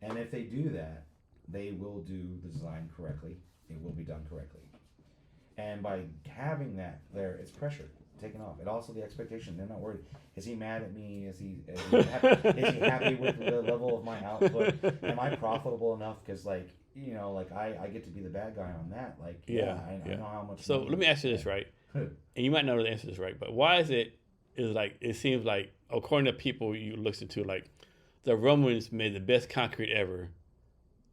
And if they do that, they will do the design correctly. It will be done correctly. And by having that there, it's pressure taken off. And also the expectation. They're not worried. Is he mad at me? Is he happy with the level of my output? Am I profitable enough? Because like I get to be the bad guy on that. Like I know how much. So let me ask you this, right? And you might know the answer to this, right? But why is like it seems like according to people you listen to, like the Romans made the best concrete ever,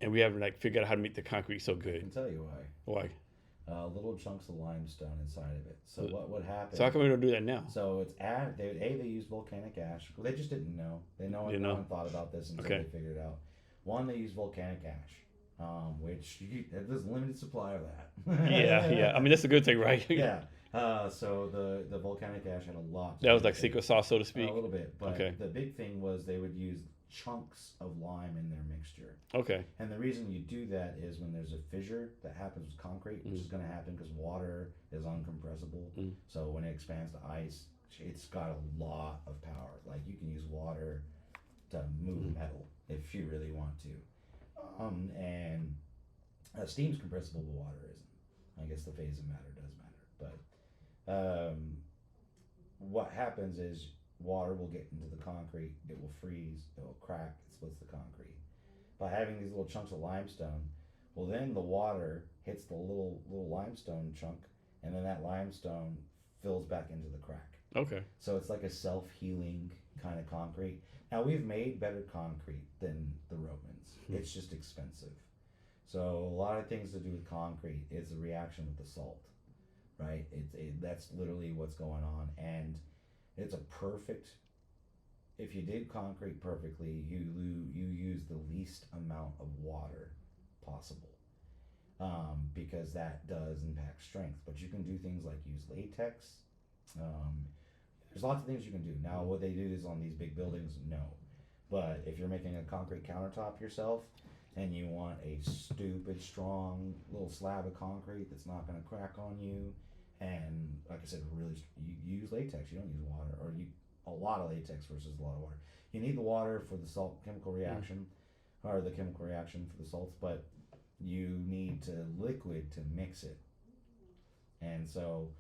and we haven't like figured out how to make the concrete so I good. can tell you why. Why? Little chunks of limestone inside of it. So what happened? So how come we don't do that now? So it's they used volcanic ash. Well, they just didn't know. No one thought about this until they figured it out. One, they used volcanic ash, which there's a limited supply of that. yeah. I mean that's a good thing, right? Yeah. So the volcanic ash had a lot. That was like secret sauce, so to speak. A little bit, but the big thing was they would use chunks of lime in their mixture. Okay. And the reason you do that is when there's a fissure that happens with concrete, which is going to happen because water is uncompressible. So when it expands to ice, it's got a lot of power. Like you can use water to move metal if you really want to. And steam's compressible, but water isn't. I guess the phase of matter does matter, but what happens is water will get into the concrete, it will freeze, it will crack, it splits the concrete. By having these little chunks of limestone, well then the water hits the little limestone chunk, and then that limestone fills back into the crack. Okay. So it's like a self-healing kind of concrete. Now we've made better concrete than the Romans. It's just expensive. So a lot of things to do with concrete is a reaction with the salt, right? That's literally what's going on, and it's a perfect. If you did concrete perfectly, you use the least amount of water possible, because that does impact strength. But you can do things like use latex. There's lots of things you can do. Now, what they do is on these big buildings, no. But if you're making a concrete countertop yourself, and you want a stupid strong little slab of concrete that's not going to crack on you, and like I said, really, you use latex. You don't use water, or a lot of latex versus a lot of water. You need the water for the salt chemical reaction, or the chemical reaction for the salts, but you need to liquid to mix it. And so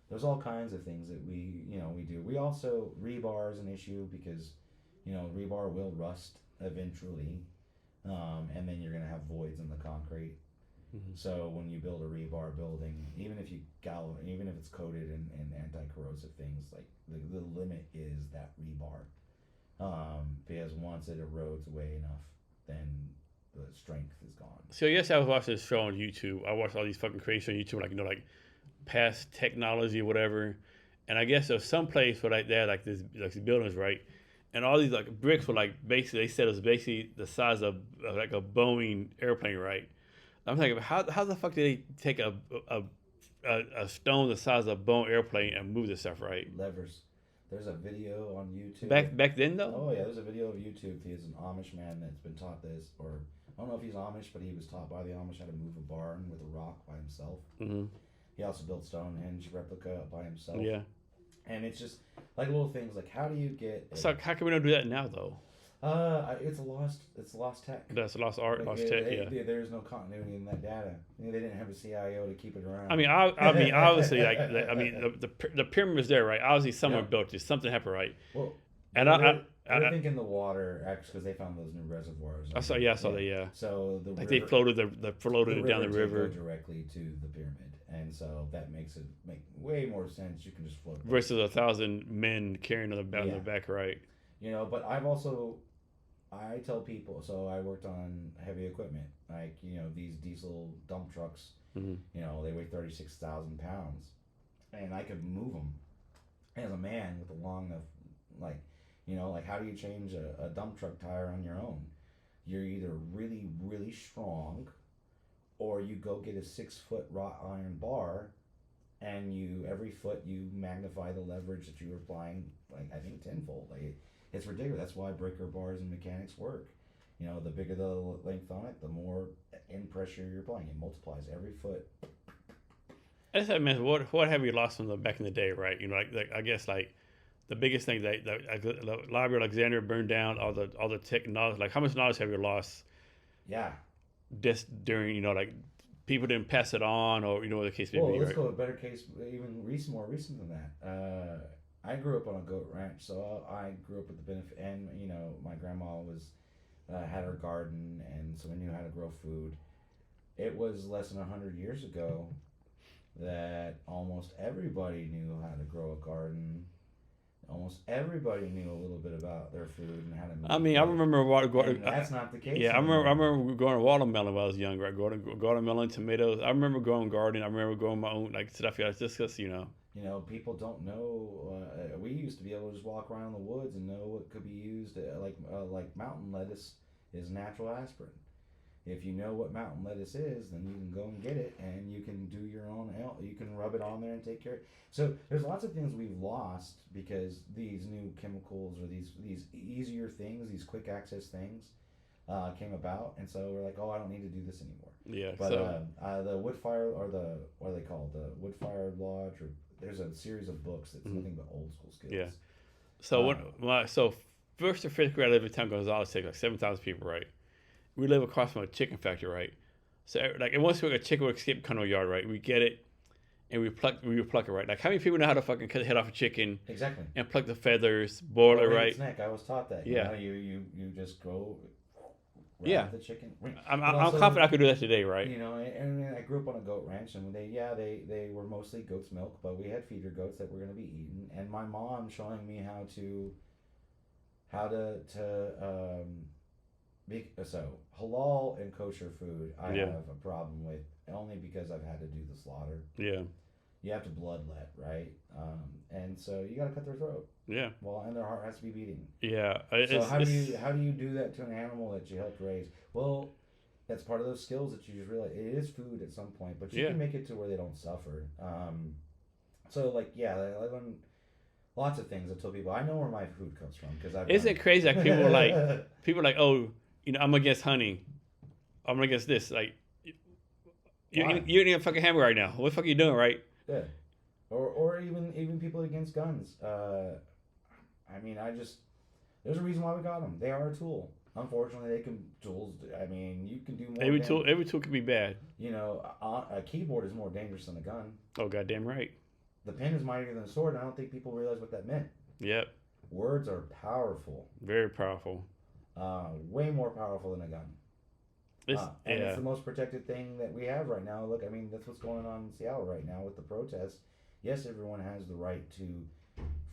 there's all kinds of things that we do. We also, rebar is an issue because rebar will rust eventually, and then you're going to have voids in the concrete. So when you build a rebar building, even if it's coated in anti-corrosive things, like the limit is that rebar, because once it erodes away enough, then the strength is gone. So yes, I was watching this show on YouTube. I watched all these fucking crazy shows on YouTube, like past technology or whatever. And I guess there's some place where like these buildings, right? And all these like bricks were like basically, they said it was basically the size of like a Boeing airplane, right? I'm thinking, how the fuck did they take a stone the size of a Boeing airplane and move this stuff, right? Levers. There's a video on YouTube. Back then though? Oh yeah, there's a video of YouTube. He's an Amish man that's been taught this, or I don't know if he's Amish, but he was taught by the Amish how to move a barn with a rock by himself. He also built Stonehenge replica by himself. Yeah. And it's just like little things like, how do you get? So how can we not do that now though? It's lost tech. That's lost art, lost tech. There's no continuity in that data. They didn't have a CIO to keep it around. I mean, obviously, the pyramid is there, right? Obviously, someone built it. Something happened, right? Well, and I think in the water, actually, because they found those new reservoirs. I saw that. Yeah. So the river, they floated it down the river directly to the pyramid, and so that makes it make way more sense. You can just float versus 1,000 men carrying on their back, right? But I tell people, so I worked on heavy equipment, like, these diesel dump trucks, they weigh 36,000 pounds, and I could move them as a man with a long enough, how do you change a dump truck tire on your own? You're either really, really strong, or you go get a 6-foot wrought iron bar, and every foot you magnify the leverage that you're applying, like, I think tenfold. It's ridiculous. That's why breaker bars and mechanics work. The bigger the length on it, the more in pressure you're applying. It multiplies every foot. I just man, what have you lost from the back in the day, right? I guess the biggest thing that the Library of Alexandria burned down, all the tech knowledge. Like, how much knowledge have you lost Yeah. just during, like people didn't pass it on, or the case may Well, be, let's right? go a better case, even more recent than that. I grew up on a goat ranch, so I grew up with the benefit, and my grandma was had her garden, and so we knew how to grow food. It was less than 100 years ago that almost everybody knew how to grow a garden. Almost everybody knew a little bit about their food and how to I make mean, I it, remember and that's not the case yeah, I remember. I anymore. remember growing watermelon when I was younger. Right, growing watermelon, tomatoes. I remember growing gardening. I remember growing my own like stuff. Yeah, just because. People don't know. We used to be able to just walk around the woods and know what could be used. Like mountain lettuce is natural aspirin. If you know what mountain lettuce is, then you can go and get it, and you can do your own. You can rub it on there and take care of it. So there's lots of things we've lost because these new chemicals or these easier things, these quick access things, came about, and so we're like, oh, I don't need to do this anymore. Yeah. But So the wood fire or the what are they called? The wood fire lodge, or there's a series of books that's mhm, nothing but old school skills. yeah. So Uh, so first to fifth grade, I lived in town Gonzales, Texas, like 7,000 people, right? We live across from a chicken factory, right? So like, and once we a chicken would escape kind of yard, right? We get it and we would pluck it, right? Like, how many people know how to fucking cut the head off a chicken exactly. and pluck the feathers, boil it, Wring right? its neck. I was taught that. Yeah. You just go Yeah. grab the chicken. I'm Also, confident I could do that today, right? And I grew up on a goat ranch, and they were mostly goat's milk, but we had feeder goats that were going to be eaten, and my mom showing me so halal and kosher food I Yeah. have a problem with only because I've had to do the slaughter. Yeah. You have to bloodlet, right? And so you got to cut their throat. Yeah. Well, and their heart has to be beating. Yeah. So how do you do that to an animal that you helped raise? Well, that's part of those skills that you just realize it is food at some point, but you Yeah. can make it to where they don't suffer. So like I learned lots of things. I told people I know where my food comes from because I've. Isn't done it crazy? Like people are like, oh, I'm against hunting. I'm against this. Like, Why? you're eating a fucking hamburger right now. What the fuck are you doing, right? Yeah, or even people against guns. I mean, there's a reason why we got them. They are a tool. Unfortunately, they can tools. I mean, you can do more. Every tool can be bad. A keyboard is more dangerous than a gun. Oh, goddamn right. The pen is mightier than a sword, and I don't think people realize what that meant. Yep. Words are powerful. Very powerful. Way more powerful than a gun. And Yeah. it's the most protected thing that we have right now. Look, I mean, that's what's going on in Seattle right now with the protests. Yes, everyone has the right to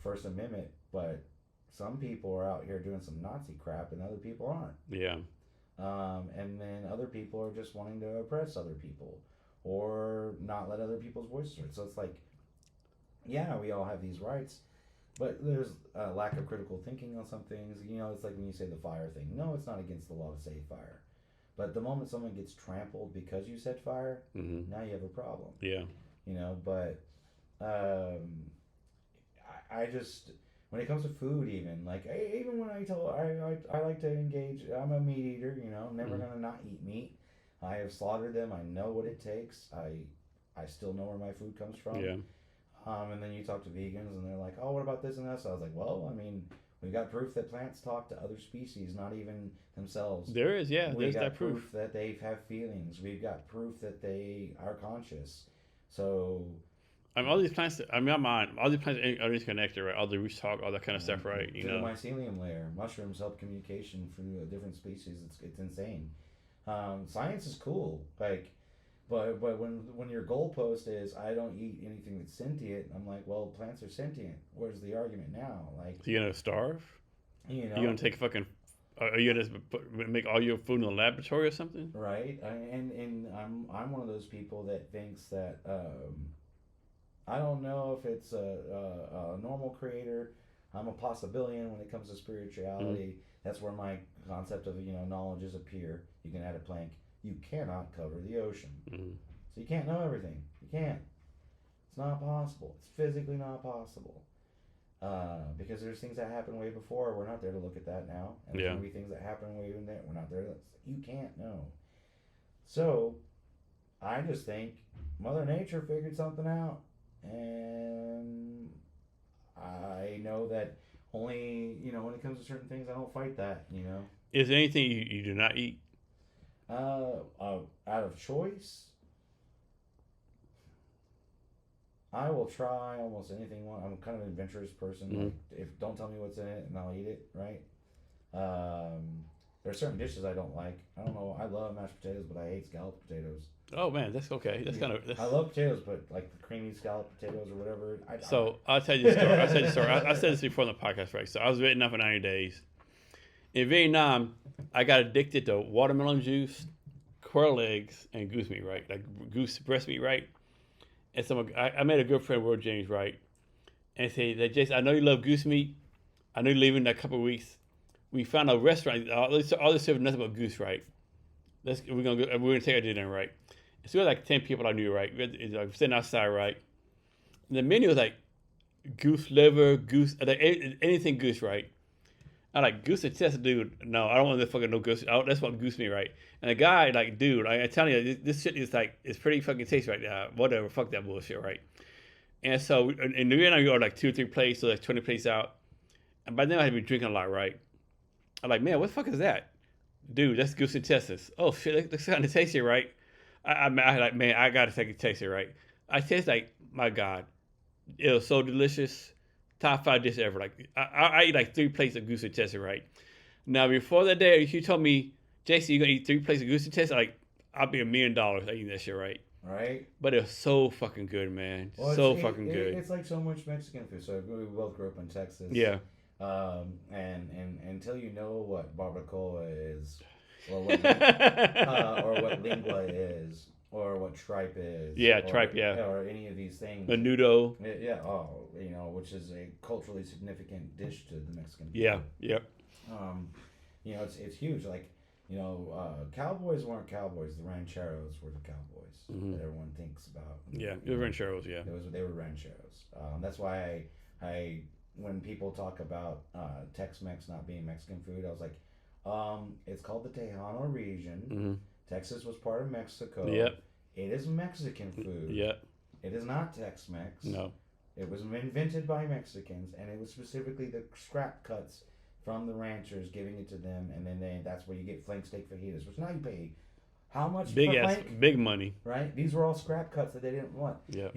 First Amendment, but some people are out here doing some Nazi crap, and other people aren't. Yeah. And then other people are just wanting to oppress other people or not let other people's voices heard. So it's like, yeah, we all have these rights, but there's a lack of critical thinking on some things. It's like when you say the fire thing. No, it's not against the law to say fire. But the moment someone gets trampled because you said fire, Mm-hmm. now you have a problem. Yeah. But I just, when it comes to food, even when I like to engage. I'm a meat eater. I'm never gonna not eat meat. I have slaughtered them. I know what it takes. I still know where my food comes from. Yeah. And then you talk to vegans, and they're like, "Oh, what about this and that?" So I was like, "Well, I mean, we've got proof that plants talk to other species, not even themselves. There is, yeah. We've There's got that proof. that they have feelings. We've got proof that they are conscious. So I mean, all these plants. I mean, I'm on all these plants are interconnected, right? All the roots talk, all that kind of stuff, right? to the mycelium layer, mushrooms help communication through different species. It's insane. Science is cool, but when your goalpost is I don't eat anything that's sentient, I'm like, well, plants are sentient. Where's the argument now? So you're gonna starve? You You're gonna take fucking? Are you gonna make all your food in the laboratory or something? right? And I'm one of those people that thinks that I don't know if it's a normal creator. I'm a possibilian when it comes to spirituality. That's where my concept of knowledges appear. You can add a plank. You cannot cover the ocean, so you can't know everything. You can't. It's not possible. It's physically not possible. Because there's things that happened way before. We're not there to look at that now. And there's going to be things that happen way in there. We're not there. You can't know. So, I just think Mother Nature figured something out. And I know that only, when it comes to certain things, I don't fight that. Is there anything you do not eat? Out of choice, I will try almost anything. I'm kind of an adventurous person. Mhm. Like, if don't tell me what's in it, and I'll eat it. Right. There are certain dishes I don't like. I don't know. I love mashed potatoes, but I hate scalloped potatoes. Oh man, that's okay. That's kind I of. love potatoes, but like the creamy scalloped potatoes or whatever. So I'll tell you the story. I'll tell you the story. I said this before on the podcast, right? So I was Vietnam for 90 days. In Vietnam, I got addicted to watermelon juice, quail eggs, and goose meat, right? Like goose breast meat, right? And so I made a good friend, Will James, right? And said, that Jason, I know you love goose meat. I know you're leaving in a couple of weeks. We found a restaurant. All they serve nothing but goose, right? We're gonna take our dinner, right? So we had like 10 people I knew, right? Like sitting outside, right? And the menu was like goose liver, goose, like anything goose, right? I like goose and chest, dude. No, I don't want to fucking no goose. That's what goose meat, right? And the guy, like, dude, I'm telling you, this shit is like, it's pretty fucking tasty right now. Whatever, fuck that bullshit, right? And so in the end, I go like 2 or 3 plates, so like 20 plates out. And by then I had been drinking a lot, right? I'm like, man, what the fuck is that? Dude, that's goose intestines. Oh shit, that's kind of tasty, right? I like, man, I gotta take a taste it, right? I taste like, my God, it was so delicious. Top 5 dish ever. Like I eat like 3 plates of goose intestine, right? Now before that day, if you told me, Jason, you're gonna eat 3 plates of goose intestine, like I'll be $1 million eating that shit, right? Right. But it was so fucking good, man. Well, So fucking good. It's like so much Mexican food. So we both grew up in Texas. Yeah. And until you know what barbacoa is, or what or what lingua is, or what tripe is. Yeah, or, tripe, yeah. Or any of these things. Menudo. Yeah. Oh, which is a culturally significant dish to the Mexican people. Yeah. Yep. It's huge. Like, cowboys weren't cowboys. The rancheros were the cowboys that everyone thinks about. Yeah, the rancheros. Yeah. They were rancheros. That's why I when people talk about Tex-Mex not being Mexican food, I was like, it's called the Tejano region. Mm-hmm. Texas was part of Mexico. Yep. It is Mexican food. Yep. It is not Tex-Mex. No. It was invented by Mexicans, and it was specifically the scrap cuts from the ranchers, giving it to them, and then that's where you get flank steak fajitas, which now you pay how much Big for ass, flank? big money. Right? These were all scrap cuts that they didn't want. Yeah.